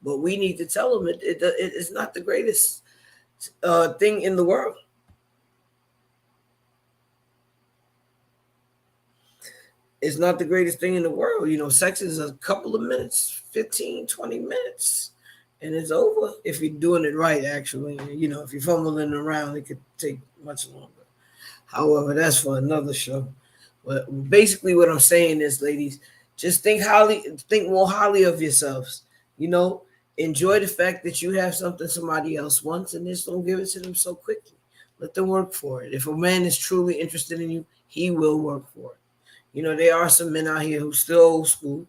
But we need to tell them it's not the greatest thing in the world. It's not the greatest thing in the world. You know, sex is a couple of minutes, 15, 20 minutes, and it's over if you're doing it right, actually. You know, if you're fumbling around, it could take much longer. However, that's for another show. But basically what I'm saying is, ladies, just think more highly of yourselves. You know, enjoy the fact that you have something somebody else wants, and just don't give it to them so quickly. Let them work for it. If a man is truly interested in you, he will work for it. You know, there are some men out here who still old school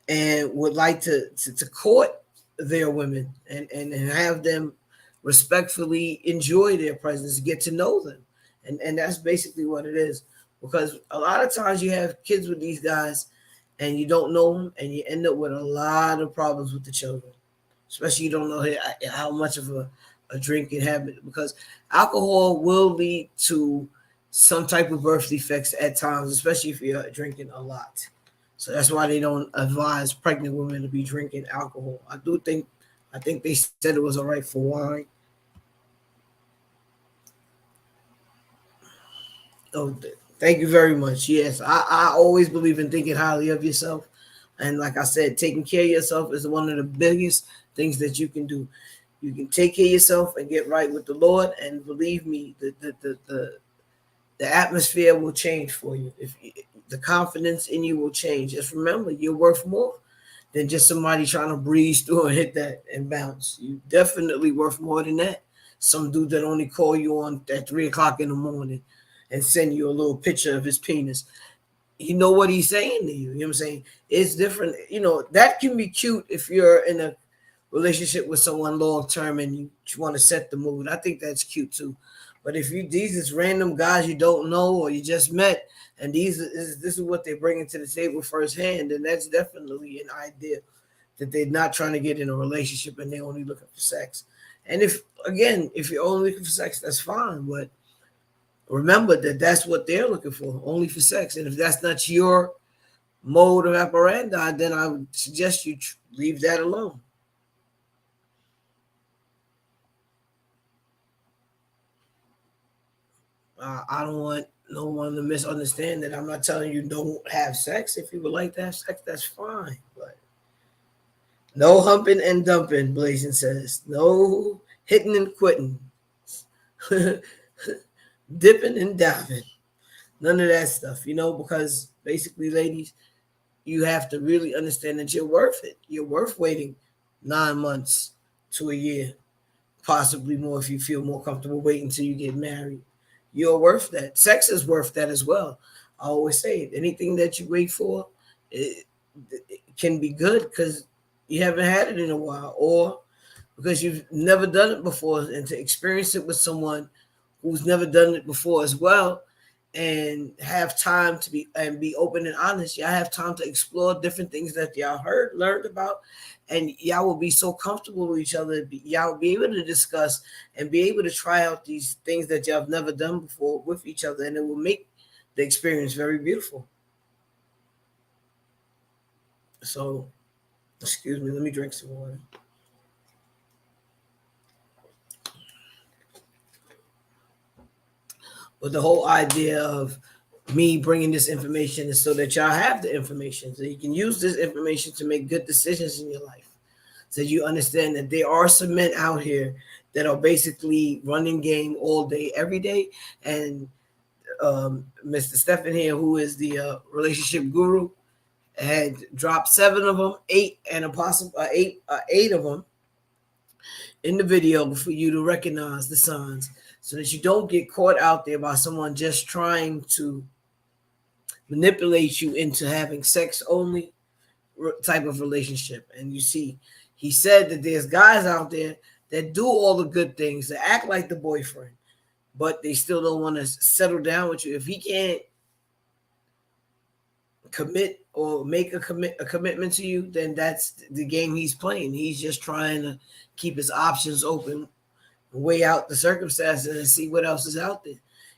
and would like to court their women and have them respectfully enjoy their presence, get to know them. And that's basically what it is. Because a lot of times you have kids with these guys and you don't know them, and you end up with a lot of problems with the children. Especially you don't know how much of a drinking habit, because alcohol will lead to some type of birth defects at times, especially if you're drinking a lot. So that's why they don't advise pregnant women to be drinking alcohol. I think they said it was all right for wine. Oh, thank you very much. Yes, I always believe in thinking highly of yourself. And like I said, taking care of yourself is one of the biggest things that you can do. You can take care of yourself and get right with the Lord. And believe me, the atmosphere will change for you. If the confidence in you will change. Just remember, you're worth more than just somebody trying to breeze through and hit that and bounce. You definitely worth more than that. Some dude that only call you on at 3:00 in the morning and send you a little picture of his penis. You know what he's saying to you. You know what I'm saying? It's different. You know, that can be cute if you're in a relationship with someone long term and you want to set the mood. I think that's cute too. But if these is random guys you don't know or you just met, and this is what they're bringing to the table firsthand, then that's definitely an idea that they're not trying to get in a relationship and they're only looking for sex. And if you're only looking for sex, that's fine. But remember that that's what they're looking for, only for sex. And if that's not your mode of operandi, then I would suggest you leave that alone. I don't want no one to misunderstand that I'm not telling you don't have sex. If you would like to have sex, that's fine. But no humping and dumping, Blazing says. No hitting and quitting. Dipping and diving. None of that stuff, because basically, ladies, you have to really understand that you're worth it. You're worth waiting 9 months to a year, possibly more if you feel more comfortable waiting until you get married. You're worth that. Sex is worth that as well. I always say it. Anything that you wait for, it can be good because you haven't had it in a while, or because you've never done it before, and to experience it with someone who's never done it before as well, and have time to be open and honest. Y'all have time to explore different things that y'all learned about, and y'all will be so comfortable with each other. Y'all will be able to discuss and be able to try out these things that y'all have never done before with each other, and it will make the experience very beautiful. So, excuse me, let me drink some water. But the whole idea of me bringing this information is so that y'all have the information, so you can use this information to make good decisions in your life. So you understand that there are some men out here that are basically running game all day, every day. And Mr. Stephen here, who is the relationship guru, had dropped 7 of them, 8 and a possible 8 of them in the video for you to recognize the signs, so that you don't get caught out there by someone just trying to manipulate you into having sex only type of relationship. And you see, he said that there's guys out there that do all the good things, that act like the boyfriend, but they still don't want to settle down with you. If he can't commit or make a commitment to you, then that's the game he's playing. He's just trying to keep his options open, weigh out the circumstances, and see what else is out there.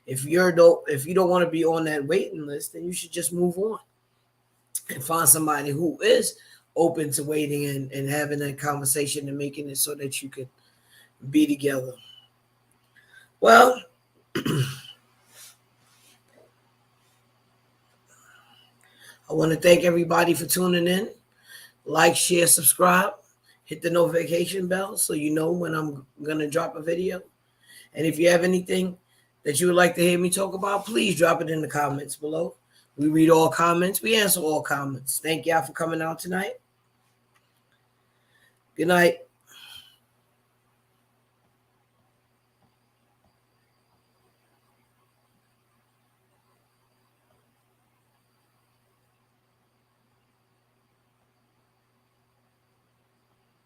If you don't want to be on that waiting list, then you should just move on and find somebody who is open to waiting and having that conversation and making it so that you can be together. Well, I want to thank everybody for tuning in. Like, share, subscribe, hit the notification bell so you know when I'm going to drop a video. And if you have anything that you would like to hear me talk about, please drop it in the comments below. We read all comments. We answer all comments. Thank y'all for coming out tonight. Good night.